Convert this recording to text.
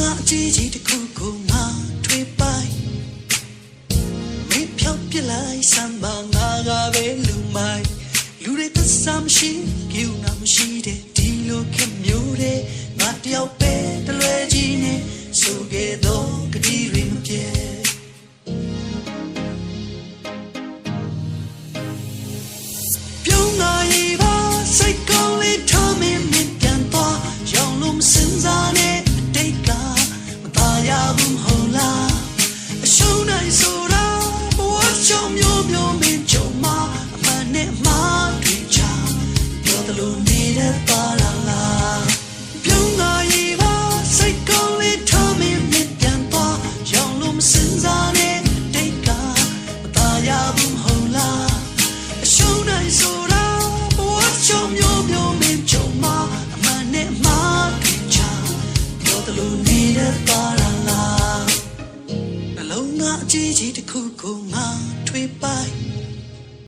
ငါအကြီးကြီးတစ်ခုကိုငါထွေးပိုင်မင်းဖြောက်ပြလိုက်စမ်းပါငါကပဲလူမိုက်လူတွေသစ္စာမရှိကိူနာမရှိတဲ့ဒီလိုခင်မျိုးတဲ့ငါတယောက်ပဲတလွဲကြီးနဲ့ဆိုခဲ့တော့ကတိတွေမပြေပြုံးလာရေးပါစိတ်ကောင်းလေးထားမင်းပြန်သွားရောင်လုံးစင်စားနဲ့အတိတ်ကမသားရဘူးဟုတ်လားအရှုံးနိုင်ဆိုတာဘဝချောင်းမျိုးမျိုးမင်းကြုံမှာအမှန်နဲ့မှားတွေ့ချပြောသလိုနေတဲ့ပါလားပြုံးလာရေးပါစိတ်ကောင်းလေးထားမင်းပြန်သွားရောင်လုံးစင်စားနဲ့အတိတ်ကမသားရဘူးဟုတ်လားအရှုံးနိုင်ဆိုတာဘဝချောင်းမျိုးမျိုးမင်းကြုံမှာအမှန်နဲ့မှားတွေ့ချပြောသလိုနေတဲ့ပါလားနှလုံးသားအကြီးကြီးတစ်ခုကိုငါထွေးပိုင်